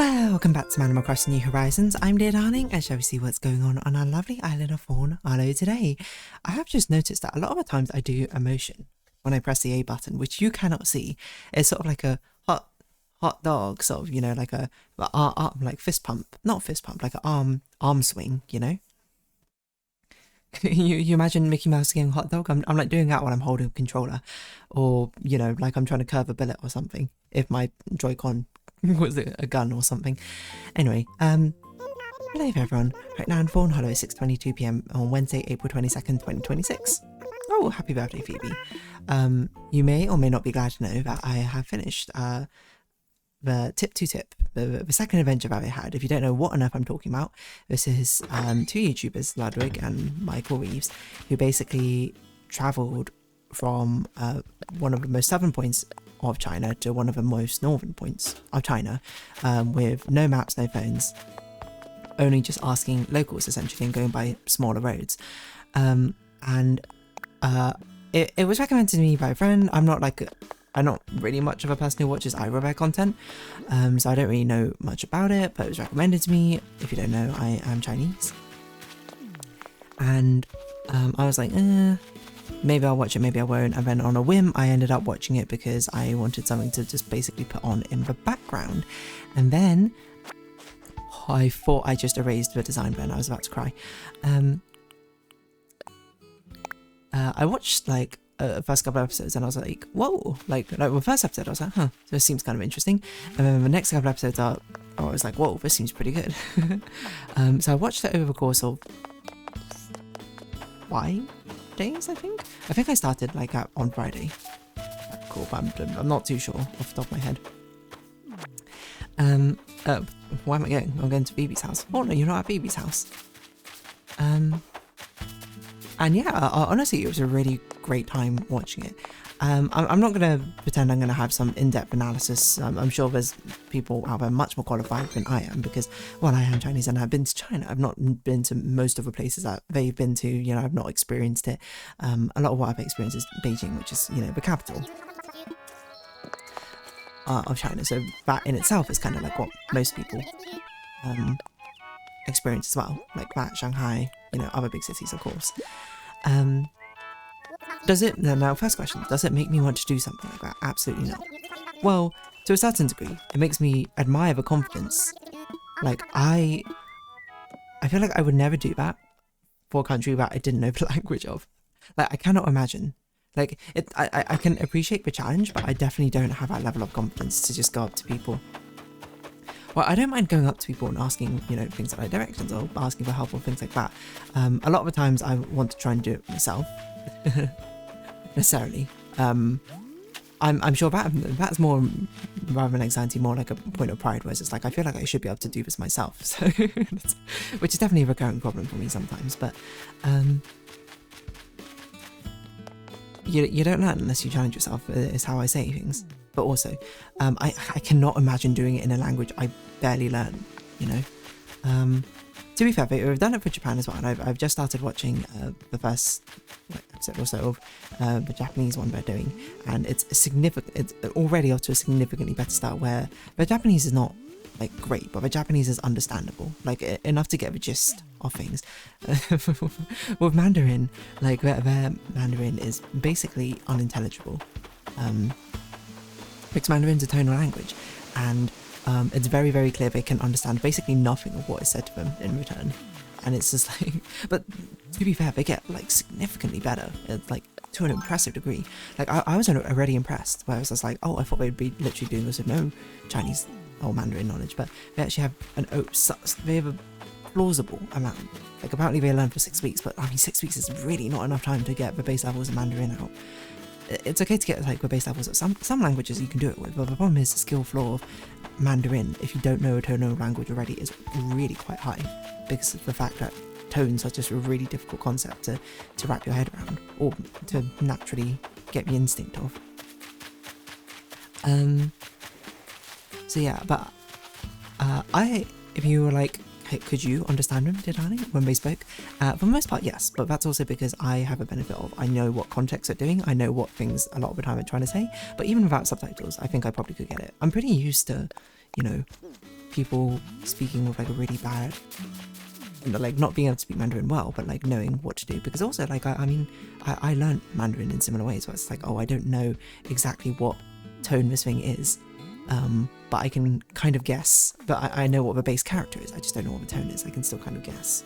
Welcome back to Animal Crossing New Horizons. I'm dear darling, and shall we see what's going on our lovely island of Fawnhallow today. I have just noticed that a lot of the times I do a motion when I press the A button, which you cannot see. It's sort of like a hot dog, sort of, you know, like a arm, like fist pump, not fist pump, like an arm swing, you know. you imagine Mickey Mouse getting hot dog? I'm like doing that when I'm holding a controller, or you know, like I'm trying to curve a billet or something. If my Joy-Con was a gun or something. Anyway, hello everyone. Right now in Fawnhallow, 6:22 p.m. on Wednesday, April 22nd, 2026. Oh, happy birthday, Phoebe. You may or may not be glad to know that I have finished the tip to tip, the second adventure that I had. If you don't know what on earth I'm talking about, this is two YouTubers, Ludwig and Michael Reeves, who basically travelled from one of the most southern points of China to one of the most northern points of China, with no maps, no phones, only just asking locals essentially and going by smaller roads. It was recommended to me by a friend. I'm not really much of a person who watches iRobot content, so I don't really know much about it, but it was recommended to me. If you don't know, I am Chinese, and I was like, maybe I'll watch it, maybe I won't, and then on a whim I ended up watching it because I wanted something to just basically put on in the background. And then I thought I just erased the design button. I was about to cry. I watched like the first couple of episodes and I was like, whoa, like the first episode I was like, this seems kind of interesting, and then the next couple of episodes I was like, whoa, this seems pretty good. So I watched it over the course of 5 days, I think I started like on Friday. Cool, but I'm not too sure off the top of my head. Where am I going? I'm going to Phoebe's house. Oh no, you're not at Phoebe's house. And yeah, honestly, it was a really great time watching it. I'm not going to pretend I'm going to have some in-depth analysis. I'm sure there's people out there much more qualified than I am because, well, I am Chinese and I've been to China. I've not been to most of the places that they've been to. You know, I've not experienced it. A lot of what I've experienced is Beijing, which is, you know, the capital of China. So that in itself is kind of like what most people experience as well. Like that, Shanghai, you know, other big cities, of course. Does it, now first question, does it make me want to do something like that? Absolutely not. Well, to a certain degree, it makes me admire the confidence. Like, I feel like I would never do that for a country that I didn't know the language of. Like, I cannot imagine. Like, I can appreciate the challenge, but I definitely don't have that level of confidence to just go up to people. Well, I don't mind going up to people and asking, you know, things like directions or asking for help or things like that. A lot of the times I want to try and do it myself. Necessarily. I'm sure that's more, rather than anxiety, more like a point of pride, whereas it's like I feel like I should be able to do this myself. So, which is definitely a recurring problem for me sometimes. But you don't learn unless you challenge yourself. Is how I say things. But also, I cannot imagine doing it in a language I barely learn. You know. To be fair, we've done it for Japan as well, and I've just started watching the first episode or so of the Japanese one they're doing, and it's already off to a significantly better start, where the Japanese is not like great, but the Japanese is understandable, like enough to get the gist of things. With Mandarin, like their Mandarin is basically unintelligible. Because Mandarin's a tonal language, and it's very, very clear they can understand basically nothing of what is said to them in return. And it's just like, but to be fair, they get like significantly better, like to an impressive degree. Like I was already impressed, where I was just like, oh, I thought they'd be literally doing this with no Chinese or Mandarin knowledge, but they actually have they have a plausible amount. Like apparently they learned for 6 weeks, but I mean 6 weeks is really not enough time to get the base levels of Mandarin out. It's okay to get like the base levels of some languages you can do it with, but the problem is the skill floor of Mandarin, if you don't know a tonal language already, is really quite high, because of the fact that tones are just a really difficult concept to wrap your head around, or to naturally get the instinct of. So yeah, but if you were like, could you understand them, dear darling, when they spoke? For the most part, yes, but that's also because I have a benefit of, I know what context they're doing, I know what things a lot of the time they're trying to say, but even without subtitles, I think I probably could get it. I'm pretty used to, you know, people speaking with like a really bad, like not being able to speak Mandarin well, but like knowing what to do. Because also like I learned Mandarin in similar ways where it's like, oh, I don't know exactly what tone this thing is, but I can kind of guess, but I know what the base character is, I just don't know what the tone is. I can still kind of guess.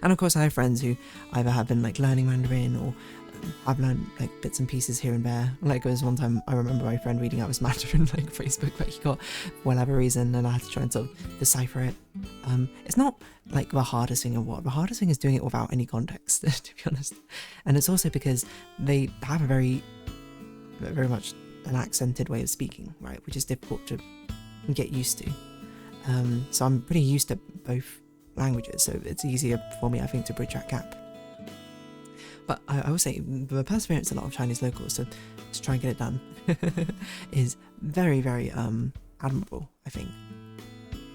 And of course I have friends who either have been like learning Mandarin, or I've learned like bits and pieces here and there. Like there was one time I remember my friend reading out his Mandarin like Facebook that he got for whatever reason, and I had to try and sort of decipher it. It's not like the hardest thing in the world. The hardest thing is doing it without any context, to be honest. And it's also because they have a very much an accented way of speaking, right, which is difficult to get used to. So I'm pretty used to both languages, so it's easier for me, I think, to bridge that gap. But I would say the perseverance a lot of Chinese locals to try and get it done is very, very admirable, I think.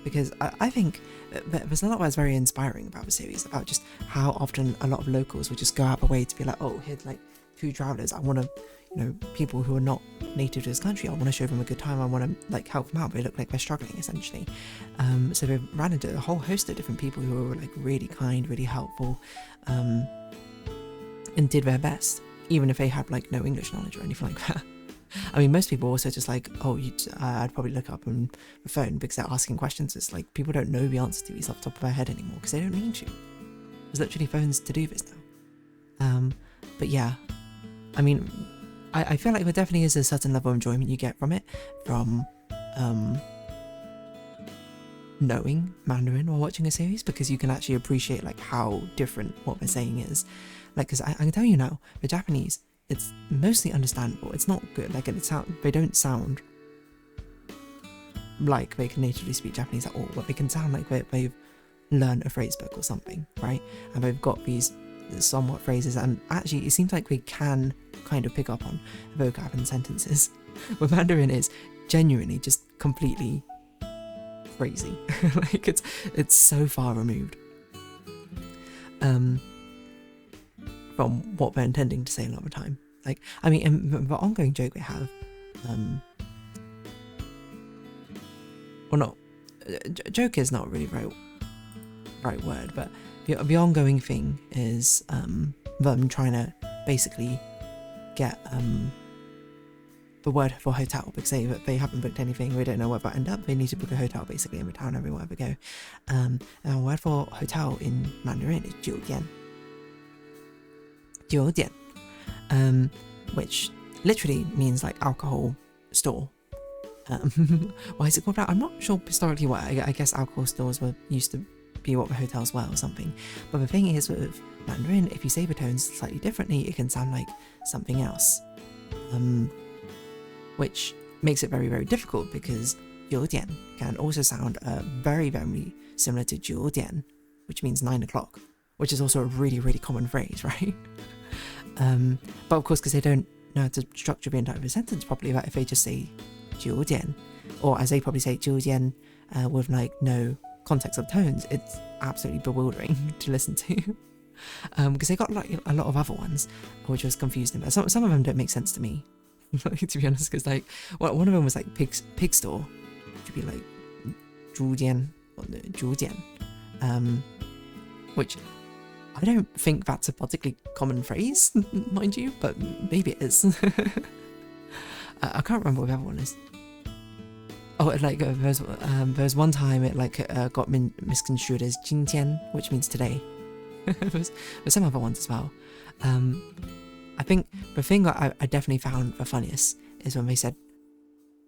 Because I think there's a lot that's very inspiring about the series, about just how often a lot of locals would just go out of the way to be like, oh, here's like 2 travelers, I want to, you know, people who are not native to this country, I want to show them a good time, I want to like help them out, they look like they're struggling essentially. So they ran into a whole host of different people who were like really kind, really helpful, and did their best, even if they had like no English knowledge or anything like that. I mean, most people also just like, oh, I'd probably look up on the phone because they're asking questions. It's like people don't know the answer to these off the top of their head anymore because they don't need to. There's literally phones to do this now. But yeah, I mean, I feel like there definitely is a certain level of enjoyment you get from it, from knowing Mandarin while watching a series, because you can actually appreciate like how different what they're saying is. Like, because I can tell you now, the Japanese, it's mostly understandable. It's not good. Like, they don't sound like they can natively speak Japanese at all, but they can sound like they've learned a phrase book or something, right? And they've got these somewhat phrases, and actually it seems like we can kind of pick up on vocab and sentences. But Mandarin is genuinely just completely crazy. Like, it's so far removed from what they're intending to say a lot of the time. Like, I mean, and the ongoing joke we have, well, not joke is not really right word, but the ongoing thing is them trying to basically get the word for hotel, because they haven't booked anything, we don't know where that end up, they need to book a hotel basically in the town everywhere they go. And the word for hotel in Mandarin is 酒店, which literally means like alcohol store. Why is it called that? I'm not sure historically why. I guess alcohol stores used to be what the hotels were or something. But the thing is with Mandarin, if you say the tones slightly differently, it can sound like something else. Which makes it very, very difficult, because 九点 can also sound very, very similar to 九点, which means 9 o'clock, which is also a really, really common phrase, right? But of course, because they don't know how to structure the entire sentence properly, that if they just say 九点, or as they probably say 九点, with like no context of tones, it's absolutely bewildering to listen to. Because they got like a lot of other ones which was confusing, but some of them don't make sense to me. To be honest, because like one of them was like pig store, to be like 猪店 or 猪店, which I don't think that's a particularly common phrase, mind you, but maybe it is. I can't remember what the other one is. Oh, like there's one time it like got misconstrued as 今天, which means today. There's some other ones as well. I think the thing that I definitely found the funniest is when they said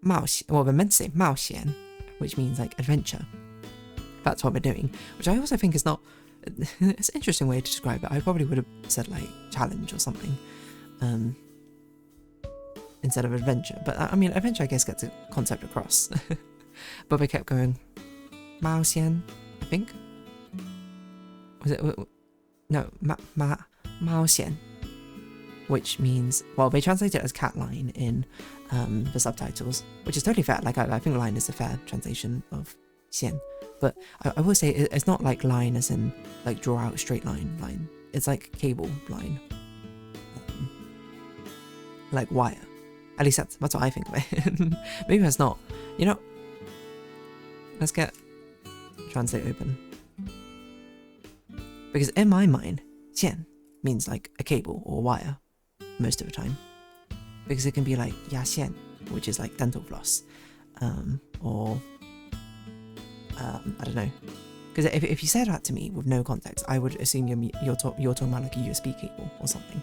冒险, well, they're meant to say 冒险, which means like adventure. That's what they're doing, which I also think is not. It's an interesting way to describe it. I probably would have said like challenge or something instead of adventure. But I mean, adventure I guess gets the concept across. But they kept going 冒险, I think. Was it? No, 冒险, which means, well, they translate it as cat line in the subtitles, which is totally fair. Like I think line is a fair translation of 线. But I will say it's not like line as in like draw out straight line. It's like cable line, like wire. At least that's what I think of it. Maybe that's not. You know, let's get translate open. Because in my mind, 线 means like a cable or wire most of the time. Because it can be like 牙线, which is like dental floss, or I don't know. Because if you said that to me with no context, I would assume you're talking about like a USB cable or something,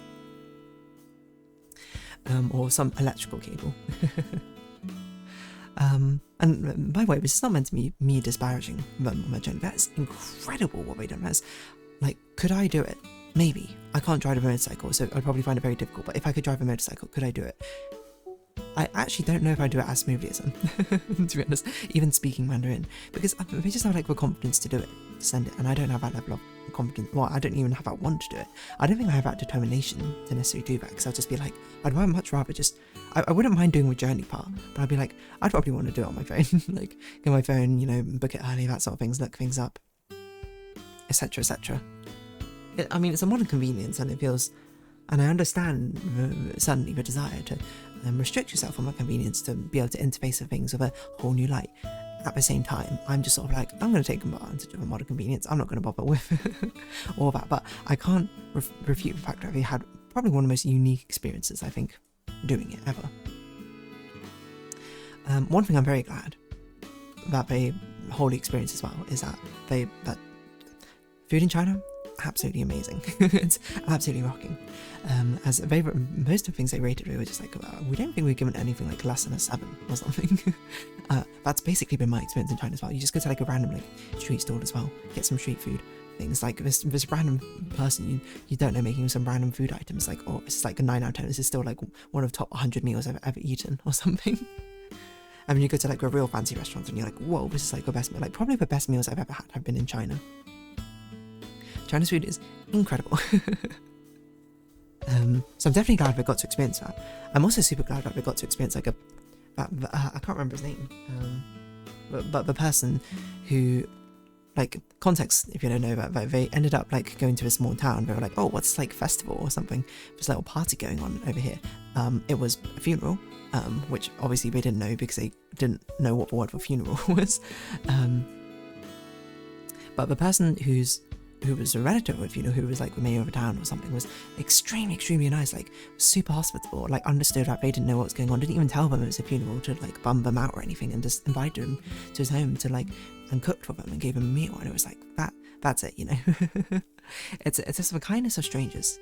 or some electrical cable. And by the way, this is not meant to be me disparaging my journey. That's incredible what they done. That's like, could I do it? Maybe. I can't drive a motorcycle, so I'd probably find it very difficult. But if I could drive a motorcycle, could I do it? I actually don't know if I do it as smoothly as them, to be honest, even speaking Mandarin, because they just have like the confidence to do it, to send it, and I don't have that level of confidence. Well, I don't even have that want to do it. I don't think I have that determination to necessarily do that, because I'll just be like, I'd much rather just, I wouldn't mind doing the journey part, but I'd be like, I'd probably want to do it on my phone, like, get my phone, you know, book it early, that sort of things, look things up, etc, etc. I mean, it's a modern convenience, and it feels, and I understand certainly the desire to restrict yourself from that convenience to be able to interface with things with a whole new light. At the same time, I'm just sort of like, I'm going to take advantage of a modern convenience. I'm not going to bother with all that, but I can't refute the fact that we had probably one of the most unique experiences, I think, doing it ever. One thing I'm very glad that they wholly experienced as well is that that food in China, absolutely amazing. It's absolutely rocking. As most of the things they rated, we were just like, we don't think we've given anything like less than a 7 or something. That's basically been my experience in China as well. You just go to like a random like street stall as well, get some street food things, like this random person you don't know making some random food items, like, oh, this is like a 9 out of 10, this is still like one of the top 100 meals I've ever eaten or something. And then you go to like a real fancy restaurant and you're like, whoa, this is like the best meal. Like probably the best meals I've ever had have been in China. China's food is incredible. So I'm definitely glad we got to experience that. I'm also super glad that we got to experience like I can't remember his name, but the person who, like, context if you don't know that, they ended up like going to a small town. They were like, oh, what's like festival or something, this little party going on over here. It was a funeral, which obviously they didn't know because they didn't know what the word for funeral was. But the person who was a relative of, you know, who was like the mayor of a town or something, was extremely nice, like super hospitable, like understood that they didn't know what was going on, didn't even tell them it was a funeral to like bum them out or anything, and just invited them to his home to like, and cooked for them and gave them a meal. And it was like, that's it, you know. it's just the kindness of strangers,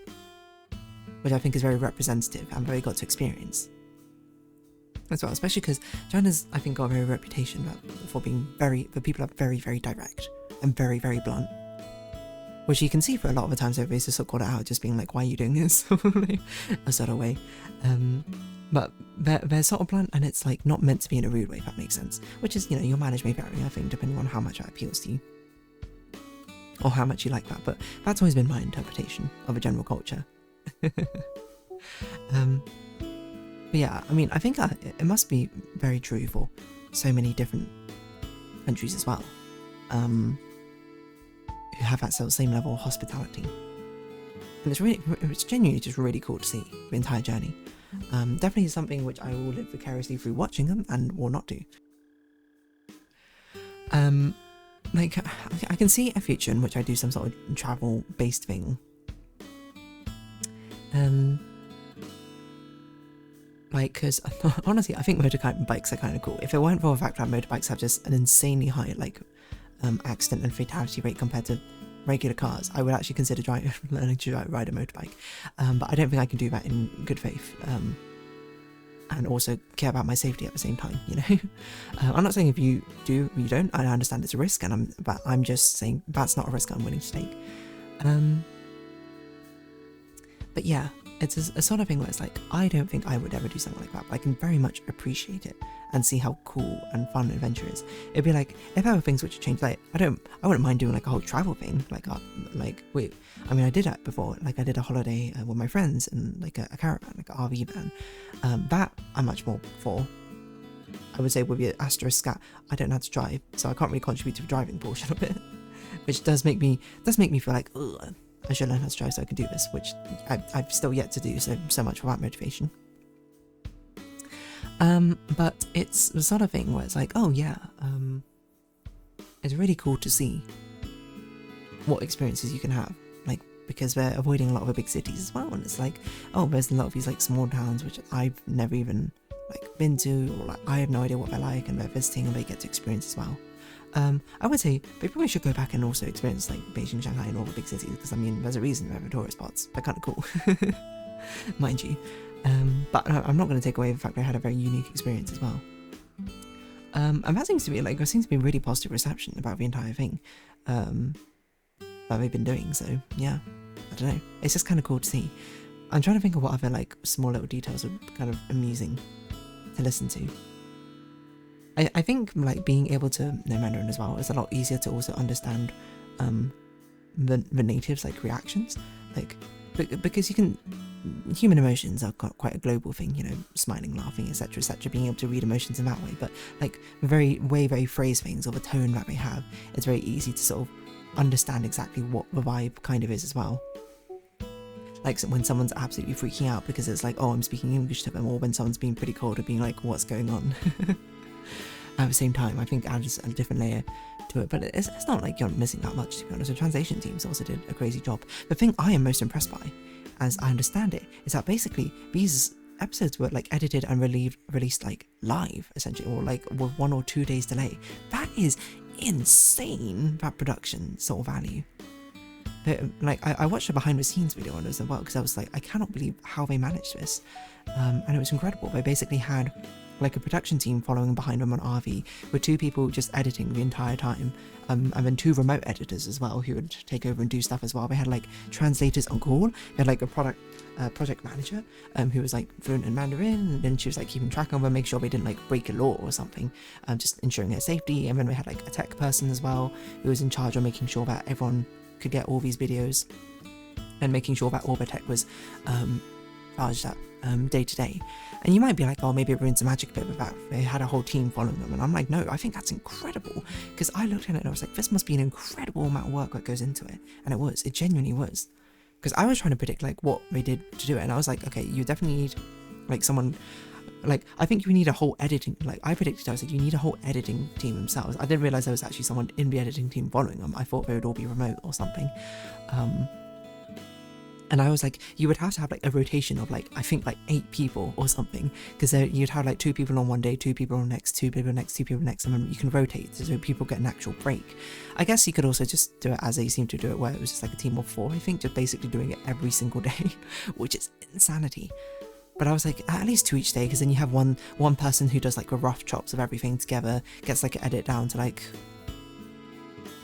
which I think is very representative and very got to experience as well, especially because China's, I think, got a very reputation for being the people are very direct and very blunt, which you can see for a lot of the times everybody's just sort of called it out, just being like, why are you doing this? A sort of way. But they're sort of blunt, and it's like not meant to be in a rude way, if that makes sense. Which is, you know, your mileage may vary, I think, depending on how much that appeals to you. Or how much you like that, but that's always been my interpretation of a general culture. But yeah, I mean, I think it must be very true for so many different countries as well. Who have that sort of same level of hospitality, and it's genuinely just really cool to see the entire journey. Definitely something which I will live vicariously through watching them and will not do. Like, I can see a future in which I do some sort of travel based thing. Like, because honestly, I think motorbikes are kind of cool. If it weren't for the fact that motorbikes have just an insanely high like accident and fatality rate compared to regular cars, I would actually consider learning to ride a motorbike. But I don't think I can do that in good faith, and also care about my safety at the same time, you know. I'm not saying if you do or you don't, I understand it's a risk, but I'm just saying that's not a risk I'm willing to take. But yeah, it's a sort of thing where it's like, I don't think I would ever do something like that, but I can very much appreciate it and see how cool and fun an adventure is. It'd be like, if there were things which change, like, I wouldn't mind doing like a whole travel thing, I mean, I did that before, like I did a holiday with my friends in like a caravan, like an RV van. That I'm much more for. I would say with the asterisk that I don't know how to drive, so I can't really contribute to the driving portion of it, which does make me feel like, ugh, I should learn how to drive so I can do this, which I've still yet to do, so much for that motivation. But it's the sort of thing where it's like, oh yeah, it's really cool to see what experiences you can have, like, because we're avoiding a lot of the big cities as well, and it's like, oh, there's a lot of these like small towns which I've never even like been to, or like I have no idea what they're like, and they're visiting and they get to experience as well. I would say they probably should go back and also experience like Beijing, Shanghai, and all the big cities, because I mean, there's a reason they're the tourist spots. They're kind of cool, mind you. But I'm not going to take away the fact they had a very unique experience as well. And that seems to be like, there seems to be really positive reception about the entire thing that they've been doing. So yeah, I don't know. It's just kind of cool to see. I'm trying to think of what other like small little details are kind of amusing to listen to. I think like being able to know Mandarin as well is a lot easier to also understand the natives' like reactions, like because you can, human emotions are quite a global thing, you know, smiling, laughing, etc., etc., being able to read emotions in that way. But like the way they phrase things, or the tone that they have, it's very easy to sort of understand exactly what the vibe kind of is as well. Like when someone's absolutely freaking out because it's like, oh, I'm speaking English to them, or when someone's being pretty cold or being like, what's going on? At the same time, I think adds a different layer to it, but it's not like you're missing that much, to be honest. The translation teams also did a crazy job. The thing I am most impressed by, as I understand it, is that basically these episodes were like edited and released like live, essentially, or like with 1 or 2 days delay. That is insane, that production sort of value. Like I watched a behind the scenes video on it as well, because I was like, I cannot believe how they managed this, and it was incredible. They basically had like a production team following behind them on RV, with 2 people just editing the entire time, and then 2 remote editors as well who would take over and do stuff as well. They had like translators on call. They had like a project manager who was like fluent in Mandarin, and then she was like keeping track of them, make sure they didn't like break a law or something, just ensuring their safety. And then we had like a tech person as well who was in charge of making sure that everyone could get all these videos, and making sure that all the tech was charged up day to day. And you might be like, oh, maybe it ruins the magic a bit with that. They had a whole team following them, and I'm like, no, I think that's incredible, because I looked at it and I was like, this must be an incredible amount of work that goes into it, and it genuinely was, because I was trying to predict like what they did to do it, and I was like, okay, you definitely need like someone, like I think you need a whole editing, like I predicted, I was like, you need a whole editing team themselves. I didn't realize there was actually someone in the editing team following them. I thought they would all be remote or something. And I was like, you would have to have like a rotation of like, I think like 8 people or something, because you'd have like 2 people on one day, 2 people on next, 2 people next, 2 people next, and then you can rotate so people get an actual break. I guess you could also just do it as they seem to do it, where it was just like a team of 4, I think, just basically doing it every single day, which is insanity. But I was like, at least 2 each day, because then you have one person who does like the rough chops of everything together, gets like an edit down to like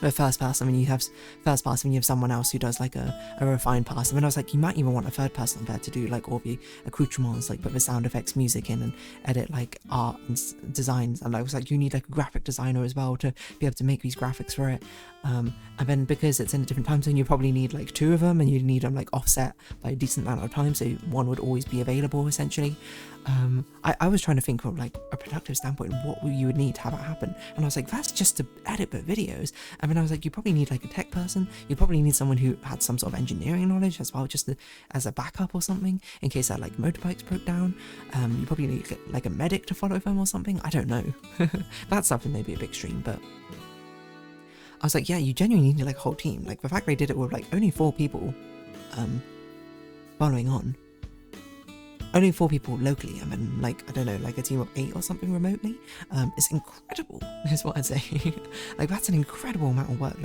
the first pass, and then you have first pass, and you have someone else who does like a refined pass. And then I was like, you might even want a third person there to do like all the accoutrements, like put the sound effects, music in, and edit like art and designs. And I was like, you need like a graphic designer as well to be able to make these graphics for it. And then because it's in a different time zone, you probably need like 2 of them, and you need them like offset by a decent amount of time, so one would always be available essentially. I was trying to think from like a productive standpoint of what you would need to have it happen, and I was like, that's just to edit the videos. And then I was like, you probably need like a tech person, you probably need someone who had some sort of engineering knowledge as well, just as a backup or something in case that like motorbikes broke down. You probably need like a medic to follow them or something, I don't know. That's something maybe a bit extreme, but I was like, yeah, you genuinely need like a whole team. Like the fact they did it with like only 4 people following on, only 4 people locally, and then like, I don't know, like a team of 8 or something remotely, is incredible, is what I'd say. Like that's an incredible amount of work.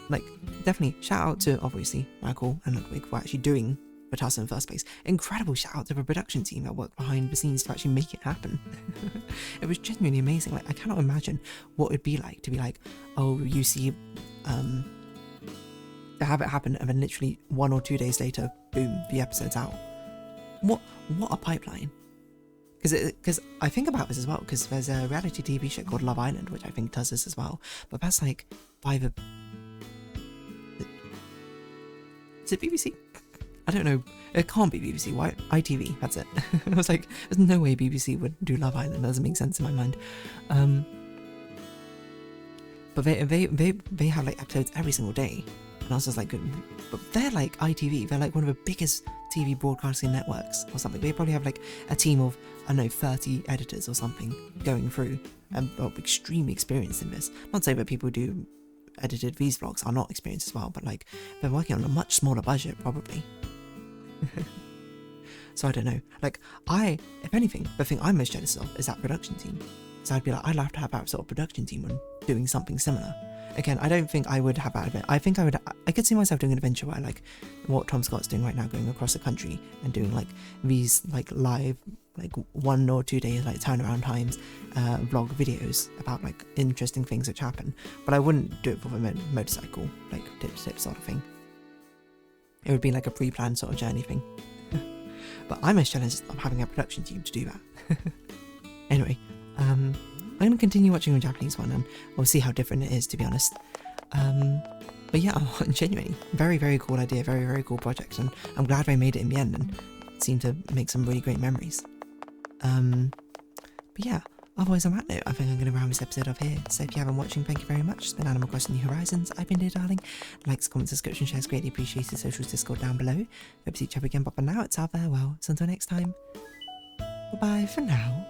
Like definitely shout out to obviously Michael and Ludwig for actually doing the task in the first place. Incredible shout out to the production team that worked behind the scenes to actually make it happen. It was genuinely amazing. Like I cannot imagine what it'd be like to be like, oh, you see, to have it happen, and then literally 1 or 2 days later, boom, the episode's out. What a pipeline. Because I think about this as well, because there's a reality TV show called Love Island, which I think does this as well, but that's like by the is it BBC? I don't know, it can't be BBC. Why? ITV, that's it. I was like, there's no way BBC would do Love Island, that doesn't make sense in my mind. But they have like episodes every single day, And I was just like, but they're like ITV, they're like one of the biggest TV broadcasting networks or something. They probably have like a team of, I don't know, 30 editors or something going through and are extremely experienced in this. Not saying that people who do edited these vlogs are not experienced as well, but like they're working on a much smaller budget probably. So I don't know. Like if anything, the thing I'm most jealous of is that production team. So I'd be like, I'd love to have that sort of production team when doing something similar. Again, I don't think I would have that. I think I could see myself doing an adventure where like what Tom Scott's doing right now, going across the country and doing like these like live, like 1 or 2 days like turnaround times, vlog videos about like interesting things which happen. But I wouldn't do it for a motorcycle, like tip to tip sort of thing. It would be like a pre-planned sort of journey thing. But I'm most jealous of having a production team to do that. Anyway, I'm going to continue watching the Japanese one and we'll see how different it is, to be honest. But yeah, genuinely, very, very cool idea, very, very cool project, and I'm glad I made it in the end and seemed to make some really great memories. But yeah, otherwise on that note, I think I'm going to round this episode off here. So if you haven't watching, thank you very much. It's been Animal Crossing New Horizons. I've been there, darling. Likes, comments, subscription, shares, greatly appreciated. Socials, Discord down below. Hope to see each other again, but for now, it's our farewell. So until next time, bye-bye for now.